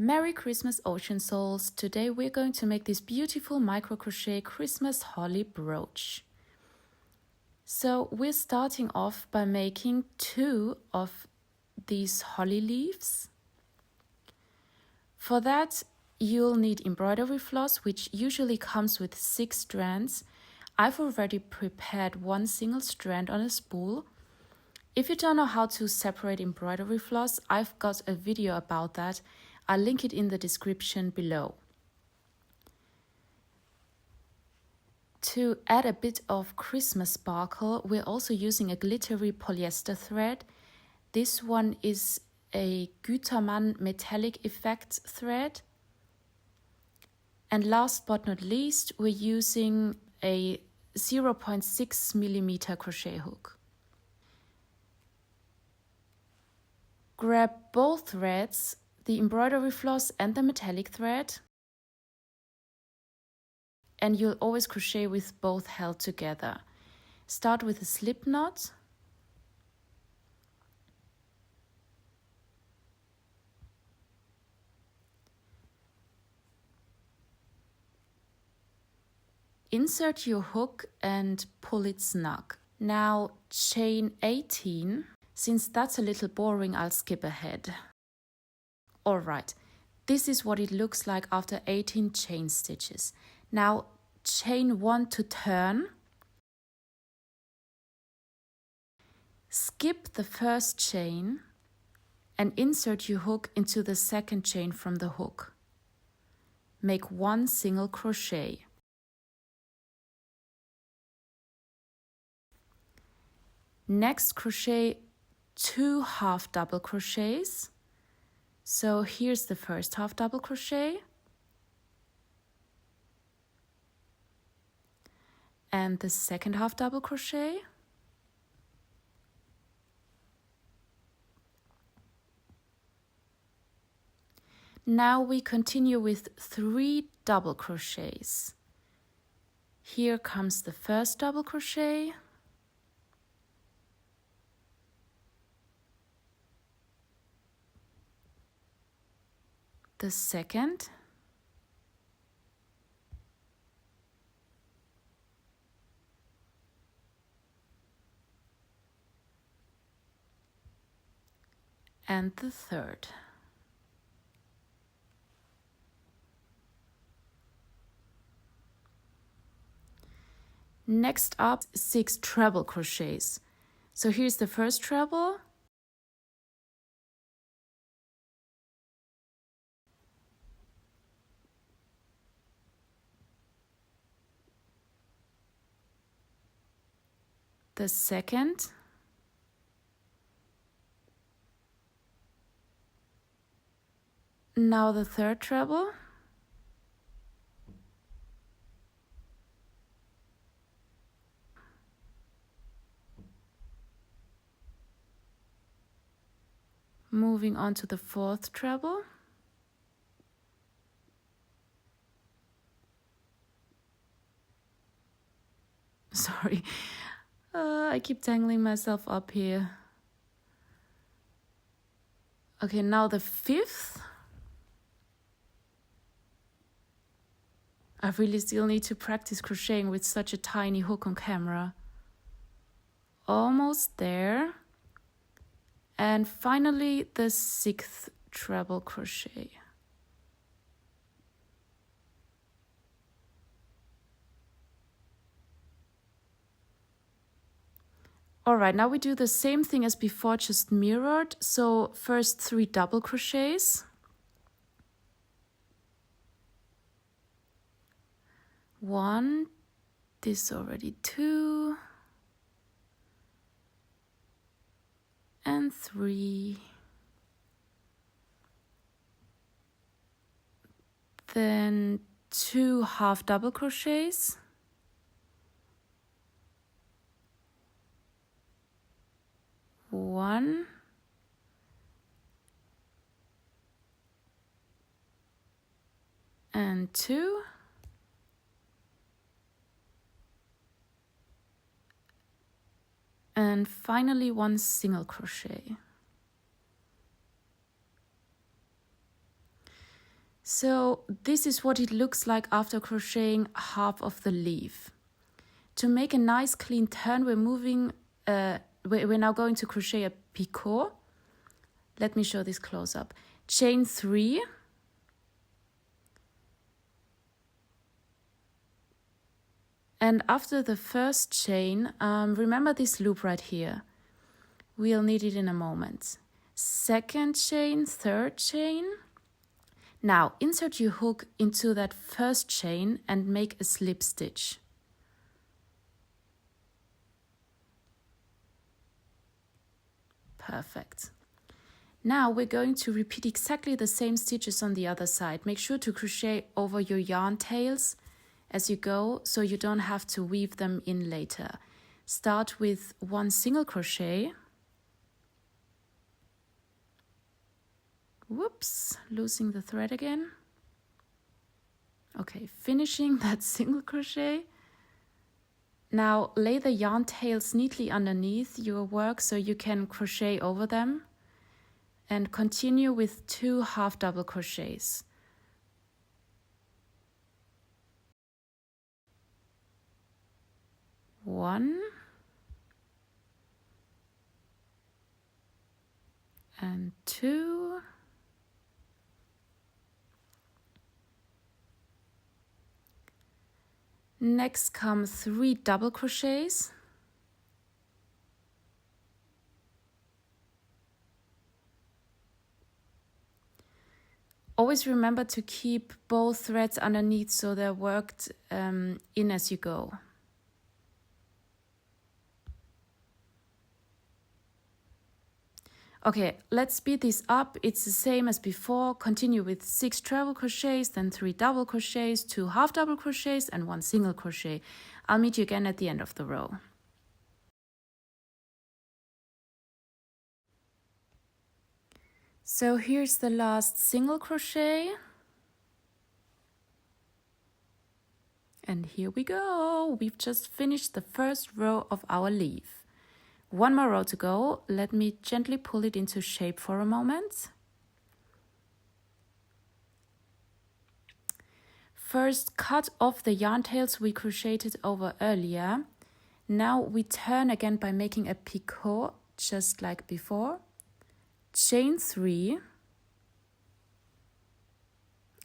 Merry Christmas Ocean Souls! Today we're going to make this beautiful micro crochet Christmas holly brooch. So we're starting off by making 2 of these holly leaves. For that you'll need embroidery floss, which usually comes with 6 strands. I've already prepared 1 single strand on a spool. If you don't know how to separate embroidery floss, I've got a video about that. I'll link it in the description below. To add a bit of Christmas sparkle, we're also using a glittery polyester thread. This one is a Gütermann metallic effect thread. And last but not least, we're using a 0.6 millimeter crochet hook. Grab both threads, the embroidery floss and the metallic thread, and you'll always crochet with both held together. Start with a slip knot. Insert your hook and pull it snug. Now chain 18. Since that's a little boring, I'll skip ahead. Alright, this is what it looks like after 18 chain stitches. Now chain 1 to turn. Skip the first chain and insert your hook into the second chain from the hook. Make 1 single crochet. Next, crochet 2 half double crochets. So here's the first half double crochet. And the second half double crochet. Now we continue with 3 double crochets. Here comes the first double crochet. The second. And the third. Next up, 6 treble crochets. So here's the first treble. The second. Now the third treble. Moving on to the fourth treble. Sorry, I keep tangling myself up here. Okay, now the fifth. I really still need to practice crocheting with such a tiny hook on camera. Almost there. And finally the 6th treble crochet. Alright, now we do the same thing as before, just mirrored. So first 3 double crochets. 1, this already 2, and 3. Then 2 half double crochets. 1. And 2. And finally 1 single crochet. So this is what it looks like after crocheting half of the leaf. To make a nice clean turn, we're now going to crochet a picot. Let me show this close up. Chain 3. And after the first chain, remember this loop right here. We'll need it in a moment. Second chain, third chain. Now insert your hook into that first chain and make a slip stitch. Perfect. Now we're going to repeat exactly the same stitches on the other side. Make sure to crochet over your yarn tails as you go, so you don't have to weave them in later. Start with 1 single crochet. Whoops, losing the thread again. Okay, finishing that single crochet. Now lay the yarn tails neatly underneath your work so you can crochet over them, and continue with 2 half double crochets. One and 2. Next come 3 double crochets. Always remember to keep both threads underneath so they're worked in as you go. Okay, let's speed this up. It's the same as before. Continue with 6 treble crochets, then 3 double crochets, 2 half double crochets, and 1 single crochet. I'll meet you again at the end of the row. So here's the last single crochet. And here we go. We've just finished the first row of our leaf. 1 more row to go. Let me gently pull it into shape for a moment. First, cut off the yarn tails we crocheted over earlier. Now we turn again by making a picot, just like before. Chain 3.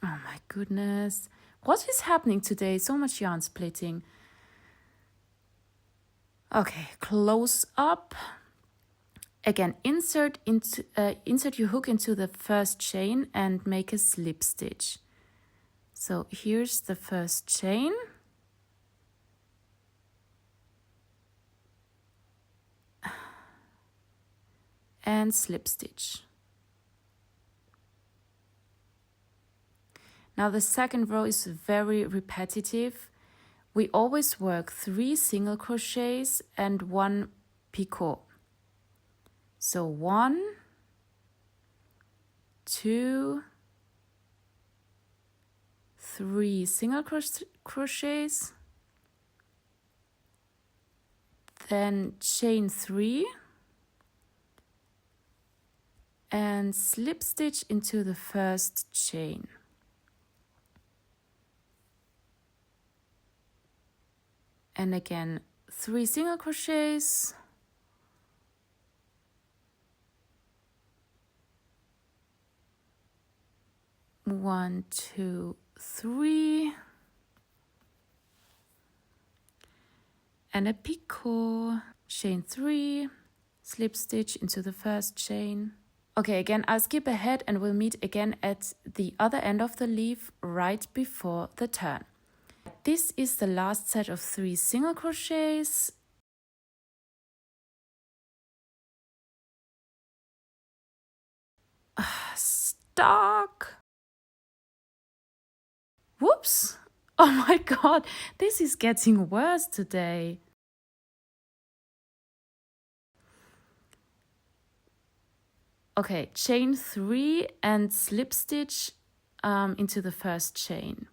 Oh my goodness. What is happening today? So much yarn splitting. Okay, close up. Again, insert your hook into the first chain and make a slip stitch. So here's the first chain. And slip stitch. Now the second row is very repetitive. We always work 3 single crochets and 1 picot. So 1, 2, 3 single crochets, then chain 3 and slip stitch into the first chain. And again, 3 single crochets, 1, 2, 3, and a picot, chain 3, slip stitch into the first chain. Okay, again, I'll skip ahead and we'll meet again at the other end of the leaf right before the turn. This is the last set of 3 single crochets. Stuck. Whoops. Oh my god, this is getting worse today. Okay, chain 3 and slip stitch into the first chain.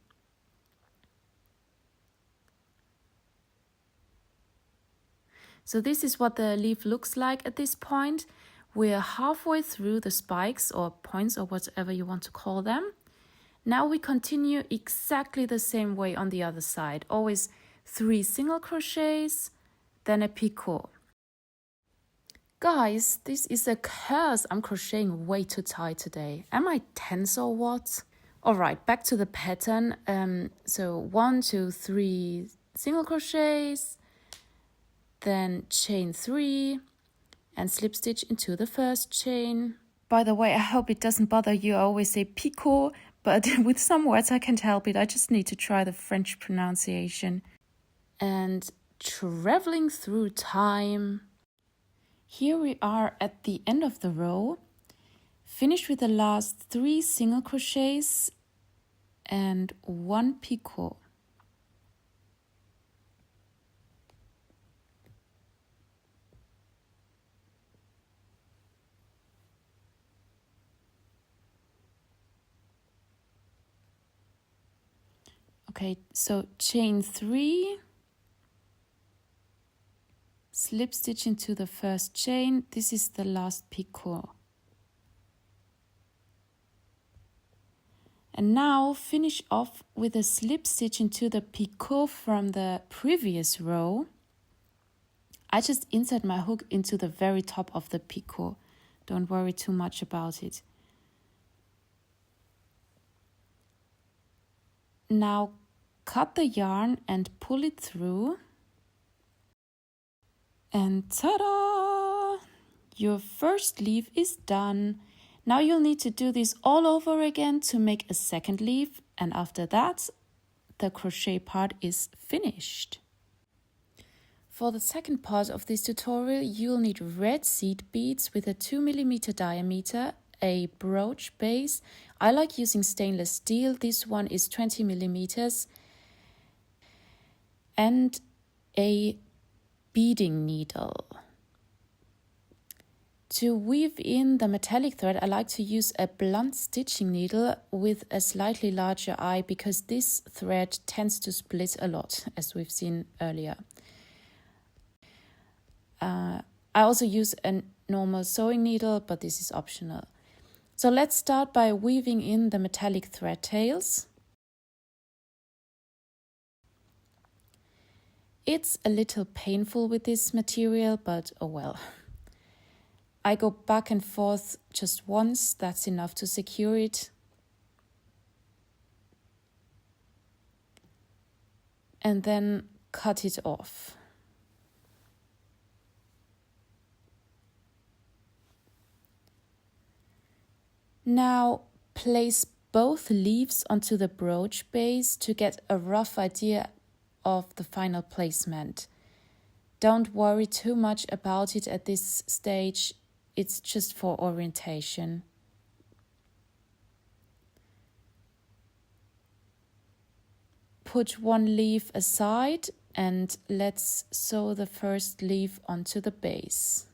So this is what the leaf looks like at this point. We're halfway through the spikes or points or whatever you want to call them. Now we continue exactly the same way on the other side. Always 3 single crochets, then a picot. Guys, this is a curse. I'm crocheting way too tight today. Am I tense or what? Alright, back to the pattern. So 1, 2, 3 single crochets, then chain 3 and slip stitch into the first chain. By the way, I hope it doesn't bother you. I always say picot, but with some words I can't help it. I just need to try the French pronunciation. And traveling through time. Here we are at the end of the row. Finished with the last 3 single crochets and 1 picot. Okay, so chain 3, slip stitch into the first chain. This is the last picot. And now finish off with a slip stitch into the picot from the previous row. I just insert my hook into the very top of the picot. Don't worry too much about it. Now cut the yarn and pull it through. And ta-da! Your first leaf is done. Now you'll need to do this all over again to make a second leaf, and after that, the crochet part is finished. For the second part of this tutorial, you'll need red seed beads with a 2mm diameter, a brooch base. I like using stainless steel. This one is 20mm, and a beading needle. To weave in the metallic thread, I like to use a blunt stitching needle with a slightly larger eye because this thread tends to split a lot, as we've seen earlier. I also use a normal sewing needle, but this is optional. So let's start by weaving in the metallic thread tails. It's a little painful with this material, but oh well. I go back and forth just once, that's enough to secure it. And then cut it off. Now place both leaves onto the brooch base to get a rough idea of the final placement. Don't worry too much about it at this stage. It's just for orientation. Put one leaf aside and let's sew the first leaf onto the base.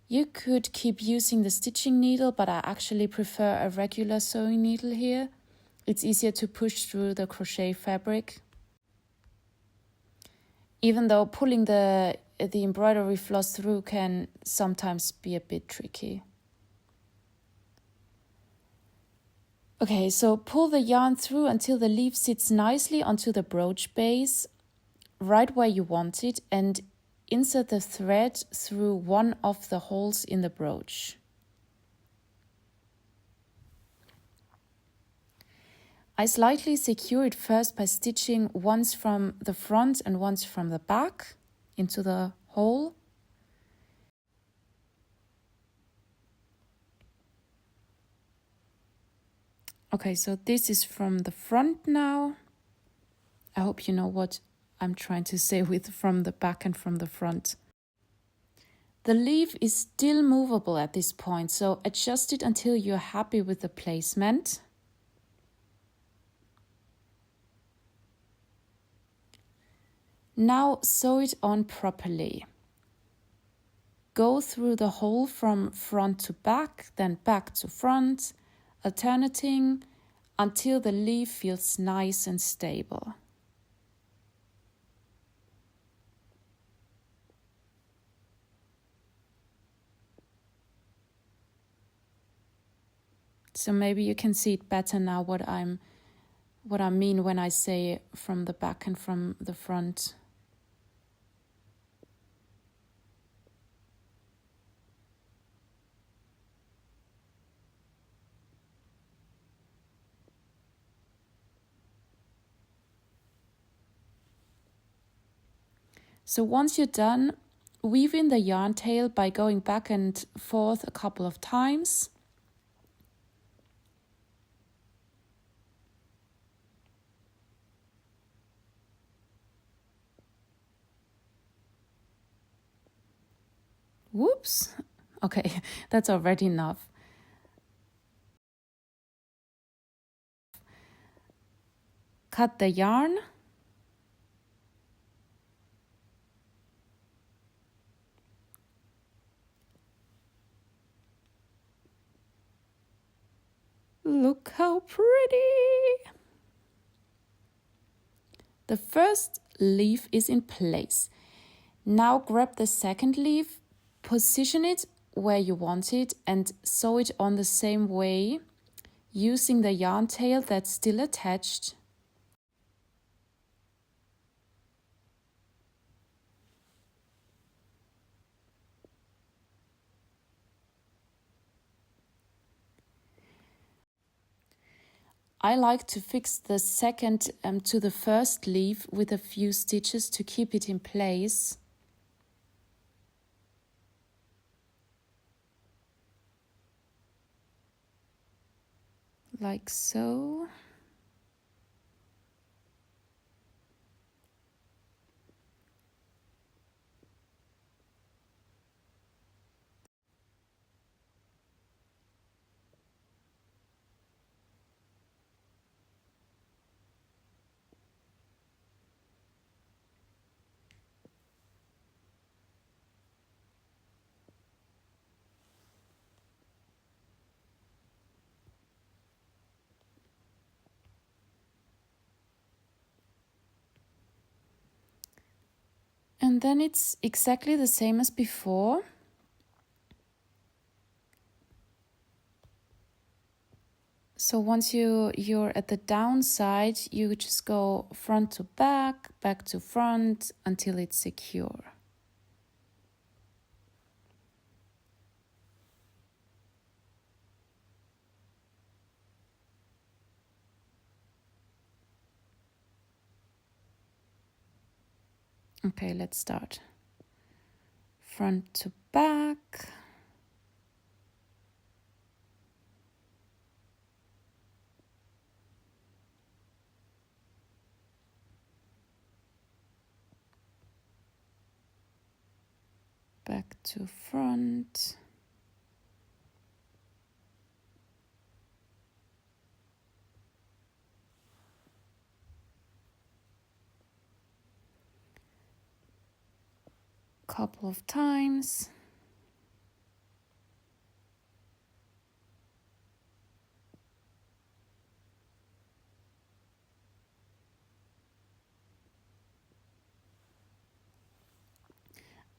You could keep using the stitching needle, but I actually prefer a regular sewing needle here. It's easier to push through the crochet fabric. Even though pulling the embroidery floss through can sometimes be a bit tricky. Okay, so pull the yarn through until the leaf sits nicely onto the brooch base, right where you want it, and insert the thread through one of the holes in the brooch. I slightly secure it first by stitching once from the front and once from the back into the hole. Okay, so this is from the front now. I hope you know what I'm trying to say with from the back and from the front. The leaf is still movable at this point, so adjust it until you're happy with the placement. Now sew it on properly. Go through the hole from front to back, then back to front, alternating until the leaf feels nice and stable. So maybe you can see it better now what I mean when I say from the back and from the front. So once you're done, weave in the yarn tail by going back and forth a couple of times. Whoops. Okay, that's already enough. Cut the yarn. Look how pretty! The first leaf is in place. Now grab the second leaf, position it where you want it and sew it on the same way, using the yarn tail that's still attached. I like to fix the second to the first leaf with a few stitches to keep it in place. Like so. And then it's exactly the same as before. So once you're at the down side, you just go front to back, back to front until it's secure. Okay, let's start. Front to back. Back to front. Couple of times.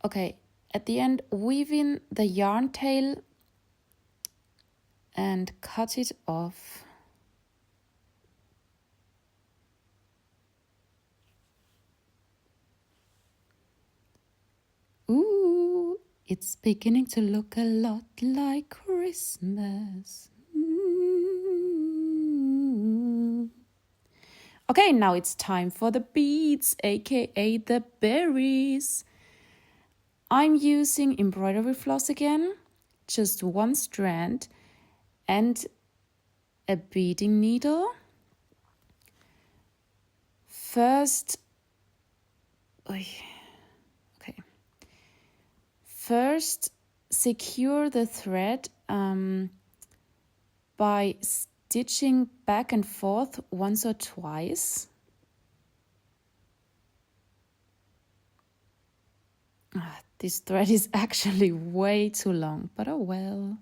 Okay, at the end, weave in the yarn tail and cut it off. Ooh, it's beginning to look a lot like Christmas. Okay, now it's time for the beads, aka the berries. I'm using embroidery floss again, just one strand and a beading needle. First, secure the thread by stitching back and forth once or twice. This thread is actually way too long, but oh well.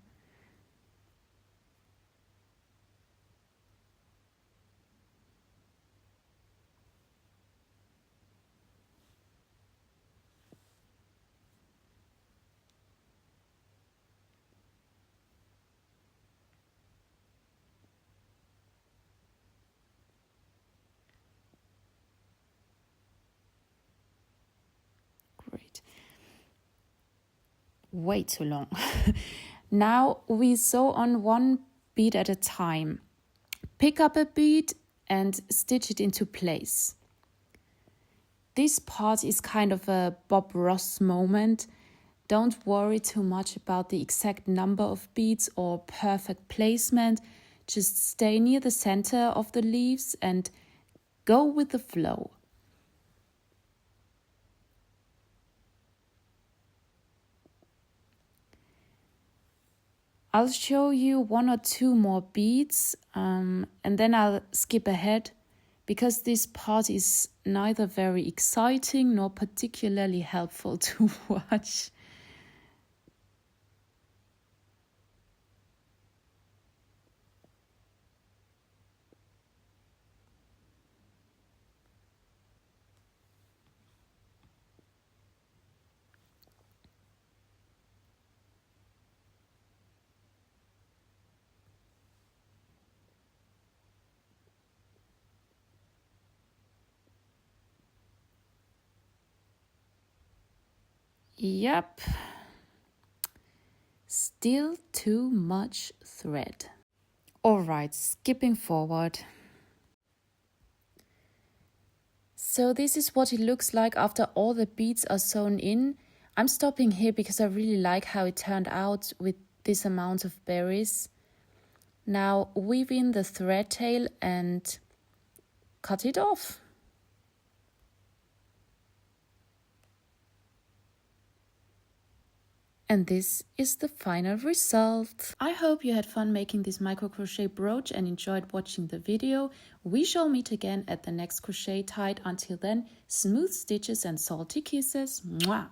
way too long. Now we sew on one bead at a time. Pick up a bead and stitch it into place. This part is kind of a Bob Ross moment. Don't worry too much about the exact number of beads or perfect placement. Just stay near the center of the leaves and go with the flow. I'll show you 1 or 2 more beads and then I'll skip ahead because this part is neither very exciting nor particularly helpful to watch. Yep, still too much thread. Alright, skipping forward. So this is what it looks like after all the beads are sewn in. I'm stopping here because I really like how it turned out with this amount of berries. Now weave in the thread tail and cut it off. And this is the final result. I hope you had fun making this micro crochet brooch and enjoyed watching the video. We shall meet again at the next crochet tide. Until then, smooth stitches and salty kisses. Mwah!